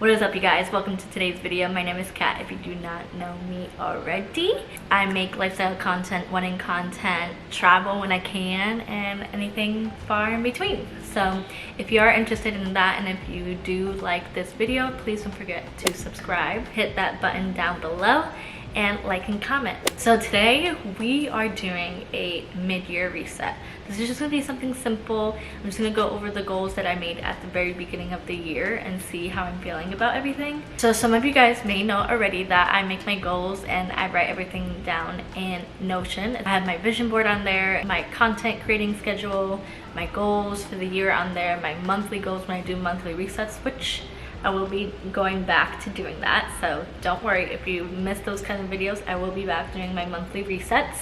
What is up, you guys? Welcome to today's video. My name is Kat if you do not know me already. I make lifestyle content, wedding content, travel when I can, and anything far in between. So if you are interested in that and if you do like this video, please don't forget to subscribe, hit that button down below, and like and comment. So today we are doing a mid-year reset. This is just gonna be something simple. I'm just gonna go over the goals that I made at the very beginning of the year and see how I'm feeling about everything. So some of you guys may know already that I make my goals and I write everything down in Notion. I have my vision board on there, my content creating schedule, my goals for the year on there, my monthly goals when I do monthly resets, which I will be going back to doing that, so don't worry if you miss those kind of videos. I will be back doing my monthly resets,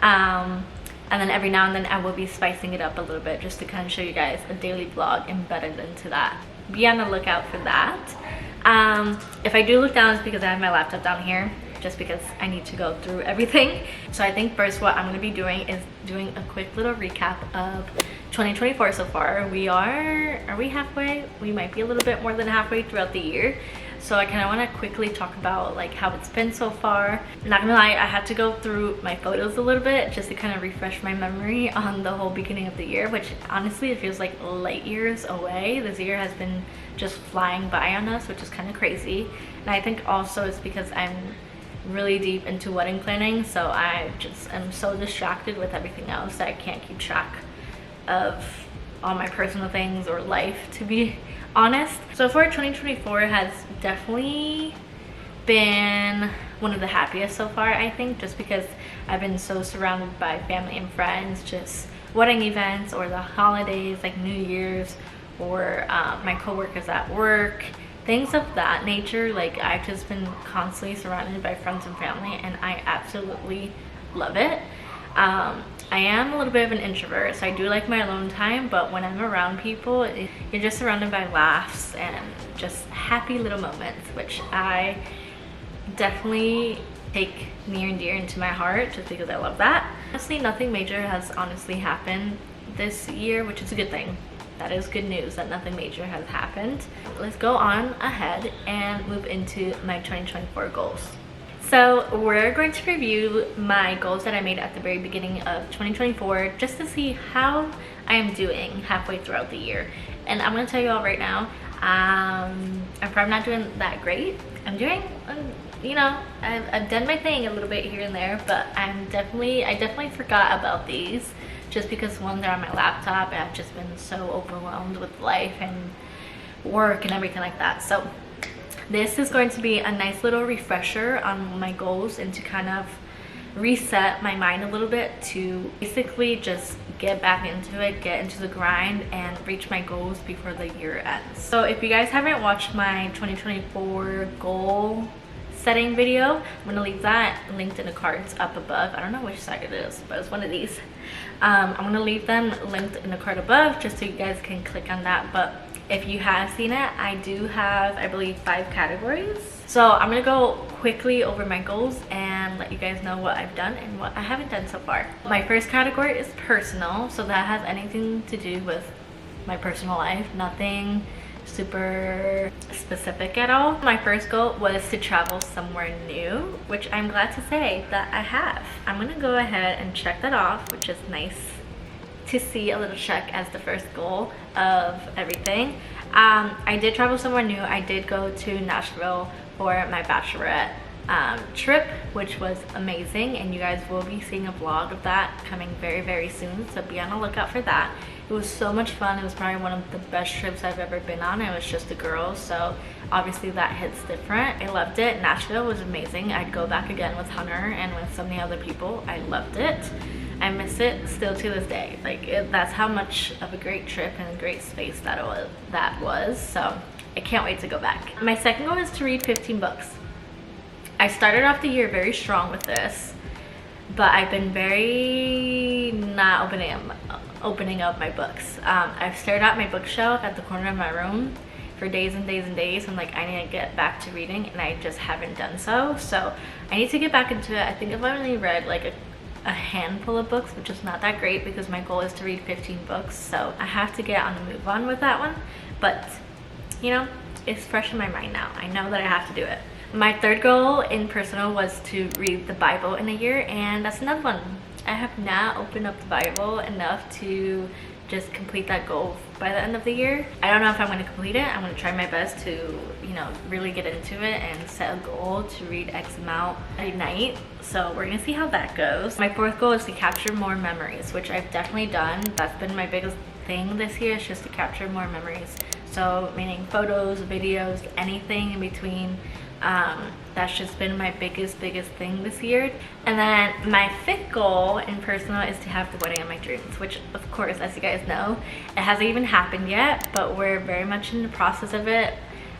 and then every now and then I will be spicing it up a little bit just to kind of show you guys a daily vlog embedded into that. Be on the lookout for that. If I do look down, it's because I have my laptop down here, just because I need to go through everything. So I think first what I'm going to be doing is doing a quick little recap of 2024 so far. Are we halfway? We might be a little bit more than halfway throughout the year. So I kind of want to quickly talk about like how it's been so far. Not gonna lie, I had to go through my photos a little bit just to kind of refresh my memory on the whole beginning of the year, which honestly it feels like light years away. This year has been just flying by on us, which is kind of crazy. And I think also it's because I'm really deep into wedding planning, so I just am so distracted with everything else that I can't keep track of all my personal things or life, to be honest. So far 2024 has definitely been one of the happiest so far, I think, just because I've been so surrounded by family and friends, just wedding events or the holidays like New Year's, or my co-workers at work, things of that nature. Like I've just been constantly surrounded by friends and family, and I absolutely love it. I am a little bit of an introvert, so I do like my alone time, but when I'm around people, you're just surrounded by laughs and just happy little moments, which I definitely take near and dear into my heart just because I love that. Honestly, nothing major has honestly happened this year, which is a good thing. That is good news that nothing major has happened. Let's go on ahead and move into my 2024 goals. So we're going to review my goals that I made at the very beginning of 2024 just to see how I am doing halfway throughout the year. And I'm going to tell you all right now, I'm probably not doing that great. I'm doing, you know, I've done my thing a little bit here and there, but I definitely forgot about these just because one, they're on my laptop and I've just been so overwhelmed with life and work and everything like that. So this is going to be a nice little refresher on my goals and to kind of reset my mind a little bit to basically just get back into it, get into the grind, and reach my goals before the year ends. So if you guys haven't watched my 2024 goal setting video, I'm gonna leave that linked in the cards up above. I don't know which side it is, but it's one of these. I'm gonna leave them linked in the card above just so you guys can click on that. But if you have seen it, I do have, I believe, 5 categories. So I'm gonna go quickly over my goals and let you guys know what I've done and what I haven't done so far. My first category is personal, so that has anything to do with my personal life, nothing super specific at all. My first goal was to travel somewhere new, which I'm glad to say that I have. I'm gonna go ahead and check that off, which is nice to see a little check as the first goal of everything. I did travel somewhere new. I did go to Nashville for my bachelorette trip, which was amazing, and you guys will be seeing a vlog of that coming very soon, so be on the lookout for that. It was so much fun. It was probably one of the best trips I've ever been on. It was just the girls, so obviously that hits different. I loved it. Nashville was amazing. I'd go back again with Hunter and with so many other people. I loved it. I miss it still to this day. Like that's how much of a great trip and a great space that was. So I can't wait to go back. My second goal is to read 15 books. I started off the year very strong with this, but I've been very not opening up my books. I've stared at my bookshelf at the corner of my room for days and days and days. I'm like, I need to get back to reading, and I just haven't done so. So I need to get back into it. I think I've only read like a handful of books, which is not that great because my goal is to read 15 books. So I have to get on the move on with that one. But you know, it's fresh in my mind now. I know that I have to do it. My third goal in personal was to read the Bible in a year, and that's another one. I have not opened up the Bible enough to just complete that goal by the end of the year. I don't know if I'm going to complete it. I'm going to try my best to, you know, really get into it and set a goal to read X amount every night. So we're going to see how that goes. My fourth goal is to capture more memories, which I've definitely done. That's been my biggest thing this year, is just to capture more memories. So meaning photos, videos, anything in between. That's just been my biggest thing this year. And then my fifth goal in personal is to have the wedding of my dreams, which of course, as you guys know, it hasn't even happened yet, but we're very much in the process of it.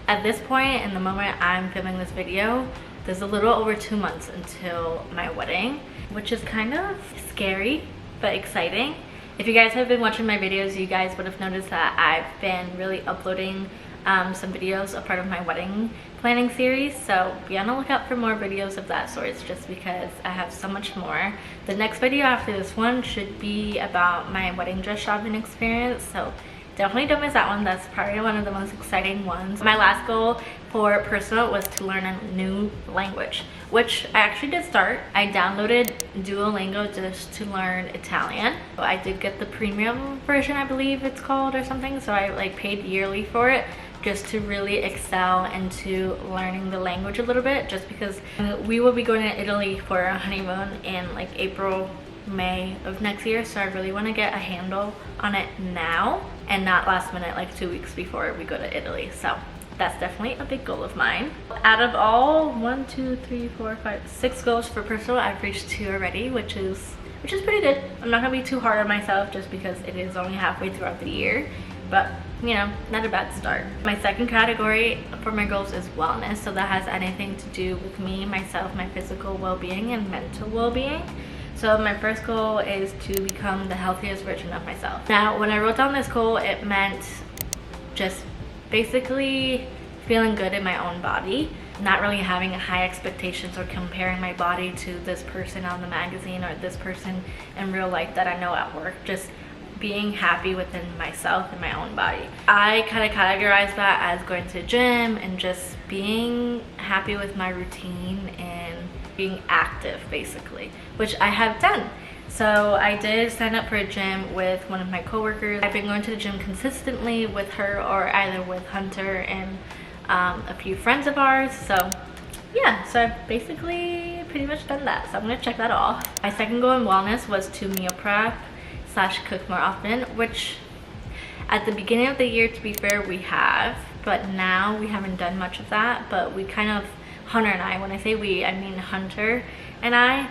At this point, in the moment I'm filming this video, there's a little over 2 months until my wedding, which is kind of scary but exciting. If you guys have been watching my videos, you guys would have noticed that I've been really uploading some videos, a part of my wedding planning series, so be on the lookout for more videos of that sort, just because I have so much more. The next video after this one should be about my wedding dress shopping experience, so definitely don't miss that one. That's probably one of the most exciting ones. My last goal for personal was to learn a new language, which I actually did start. I downloaded Duolingo just to learn Italian. I did get the premium version, I believe it's called, or something, so I like paid yearly for it, just to really excel into learning the language a little bit, just because we will be going to Italy for our honeymoon in like April, May of next year, so I really want to get a handle on it now and not last minute, like 2 weeks before we go to Italy. So that's definitely a big goal of mine. Out of all 6 goals for personal, I've reached 2 already, which is pretty good. I'm not gonna be too hard on myself just because it is only halfway throughout the year, but you know, not a bad start. My second category for my goals is wellness, so that has anything to do with me, myself, my physical well-being and mental well-being. So my first goal is to become the healthiest version of myself. Now, when I wrote down this goal, it meant just basically feeling good in my own body, not really having high expectations or comparing my body to this person on the magazine or this person in real life that I know at work. Just being happy within myself and my own body. I kind of categorize that as going to the gym and just being happy with my routine and being active, basically, which I have done. So I did sign up for a gym with one of my coworkers. I've been going to the gym consistently with her, or either with Hunter and a few friends of ours. So yeah, so I've basically pretty much done that, so I'm gonna check that off. My second goal in wellness was to meal prep / cook more often, which at the beginning of the year, to be fair, we have, but now we haven't done much of that. But we kind of, Hunter and I, when I say we, I mean Hunter and I,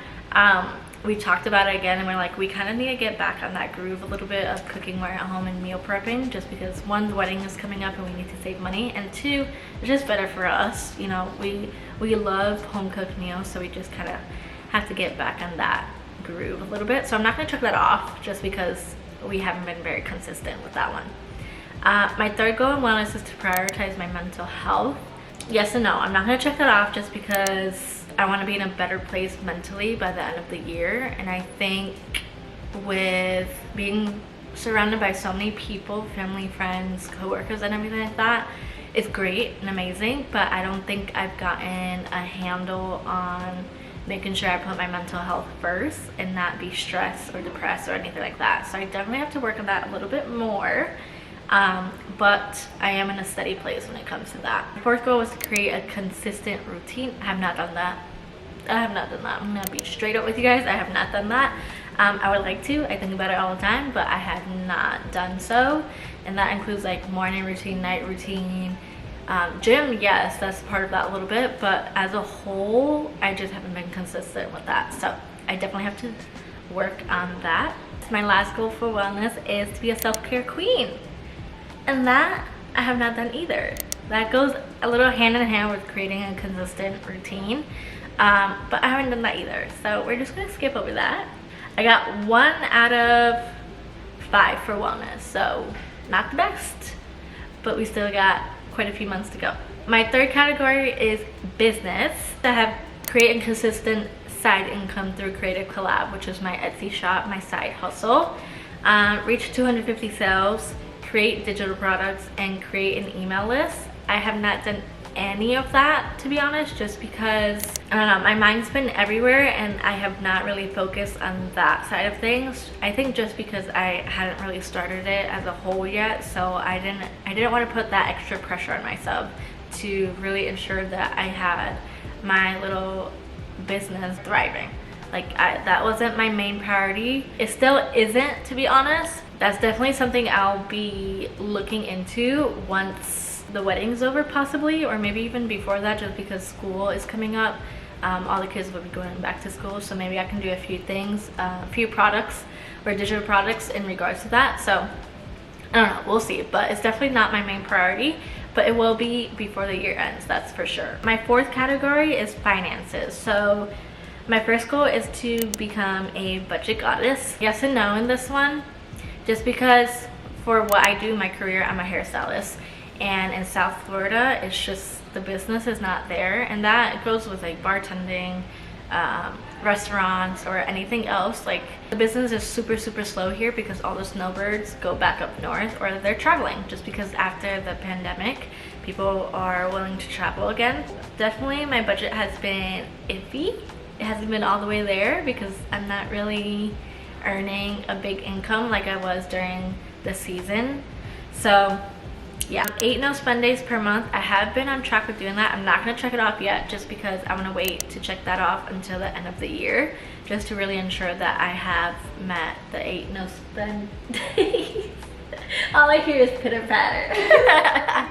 we talked about it again, and we're like, we kind of need to get back on that groove a little bit of cooking more at home and meal prepping, just because one, the wedding is coming up and we need to save money, and two, it's just better for us. You know, we love home cooked meals, so we just kind of have to get back on that groove a little bit. So I'm not going to check that off just because we haven't been very consistent with that one. My third goal in wellness is to prioritize my mental health. Yes and no. I'm not going to check that off just because I want to be in a better place mentally by the end of the year. And I think with being surrounded by so many people, family, friends, coworkers, and everything like that, it's great and amazing, but I don't think I've gotten a handle on making sure I put my mental health first and not be stressed or depressed or anything like that. So I definitely have to work on that a little bit more, but I am in a steady place when it comes to that. My fourth goal was to create a consistent routine. I have not done that. I'm gonna be straight up with you guys. I have not done that. I would like to. I think about it all the time, but I have not done so, and that includes like morning routine, night routine, gym. Yes, that's part of that a little bit, but as a whole, I just haven't been consistent with that. So I definitely have to work on that. My last goal for wellness is to be a self-care queen, and that I have not done either. That goes a little hand in hand with creating a consistent routine, but I haven't done that either, so we're just gonna skip over that. I got 1 out of 5 for wellness, so not the best, but we still got quite a few months to go. My third category is business. I have created consistent side income through Creative Collab, which is my Etsy shop, my side hustle. Reach 250 sales, create digital products, and create an email list. I have not done any of that, to be honest, just because I don't know, my mind's been everywhere and I have not really focused on that side of things. I think just because I hadn't really started it as a whole yet, so I didn't want to put that extra pressure on myself to really ensure that I had my little business thriving. Like that wasn't my main priority. It still isn't, to be honest. That's definitely something I'll be looking into once the wedding's over, possibly, or maybe even before that, just because school is coming up. All the kids will be going back to school, so maybe I can do a few things, a few products or digital products in regards to that. So I don't know, we'll see, but it's definitely not my main priority, but it will be before the year ends, that's for sure. My fourth category is finances. So my first goal is to become a budget goddess. Yes and no in this one, just because for what I do, my career, I'm a hairstylist, and in South Florida, it's just the business is not there, and that goes with like bartending, restaurants, or anything else. Like the business is super slow here because all the snowbirds go back up north, or they're traveling, just because after the pandemic people are willing to travel again. Definitely my budget has been iffy. It hasn't been all the way there because I'm not really earning a big income like I was during the season. So yeah, 8 no spend days per month. I have been on track with doing that. I'm not going to check it off yet just because I want to wait to check that off until the end of the year, just to really ensure that I have met the 8 no spend days. All I hear is pitter patter.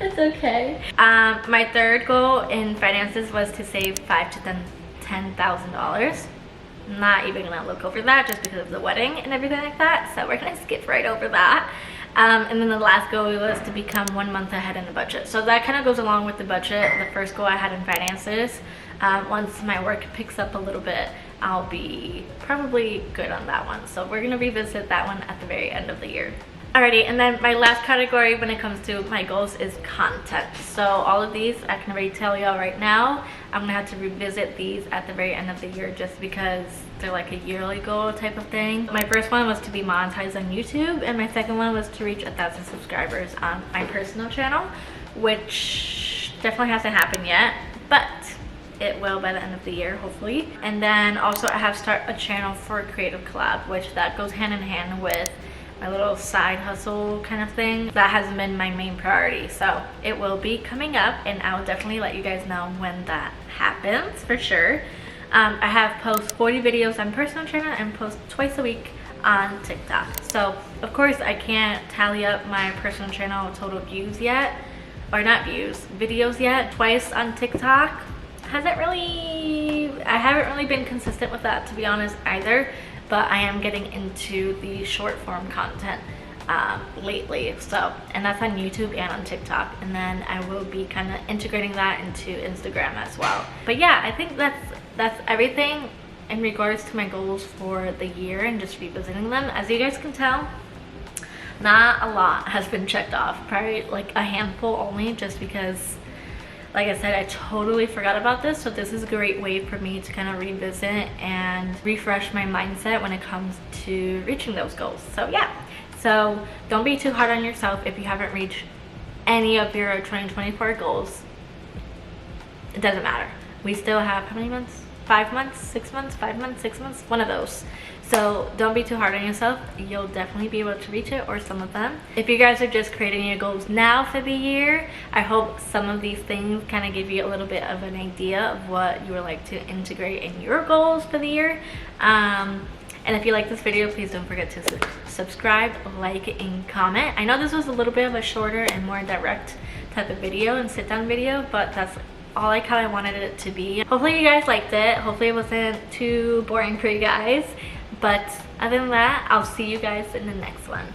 It's okay. My third goal in finances was to save $5,000 to $10,000. Not even gonna look over that just because of the wedding and everything like that, so we're gonna skip right over that. And then the last goal was to become 1 month ahead in the budget. So that kind of goes along with the budget, the first goal I had in finances. Once my work picks up a little bit, I'll be probably good on that one. So we're gonna revisit that one at the very end of the year. Alrighty, and then my last category when it comes to my goals is content. So all of these, I can already tell y'all right now, I'm gonna have to revisit these at the very end of the year just because they're like a yearly goal type of thing. My first one was to be monetized on YouTube, and my second one was to reach 1,000 subscribers on my personal channel, which definitely hasn't happened yet, but it will by the end of the year, hopefully. And then also I have started a channel for Creative Collab, which that goes hand in hand with my little side hustle kind of thing. That hasn't been my main priority, so it will be coming up, and I'll definitely let you guys know when that happens for sure. I have post 40 videos on personal channel and post twice a week on TikTok. So of course I can't tally up my personal channel total views yet, or not views, videos yet. Twice on TikTok I haven't really been consistent with that, to be honest, either. But I am getting into the short form content lately, so, and that's on YouTube and on TikTok, and then I will be kind of integrating that into Instagram as well. But yeah, I think that's everything in regards to my goals for the year and just revisiting them. As you guys can tell, not a lot has been checked off, probably like a handful only, just because like I said, I totally forgot about this, so this is a great way for me to kind of revisit and refresh my mindset when it comes to reaching those goals. So yeah, so don't be too hard on yourself if you haven't reached any of your 2024 goals. It doesn't matter. We still have how many months? 5 months, 6 months, 5 months, 6 months, one of those. So don't be too hard on yourself. You'll definitely be able to reach it, or some of them. If you guys are just creating your goals now for the year, I hope some of these things kind of give you a little bit of an idea of what you would like to integrate in your goals for the year. And if you like this video, please don't forget to subscribe, like, and comment. I know this was a little bit of a shorter and more direct type of video and sit down video, but that's all I kind of wanted it to be. Hopefully you guys liked it. Hopefully it wasn't too boring for you guys. But other than that, I'll see you guys in the next one.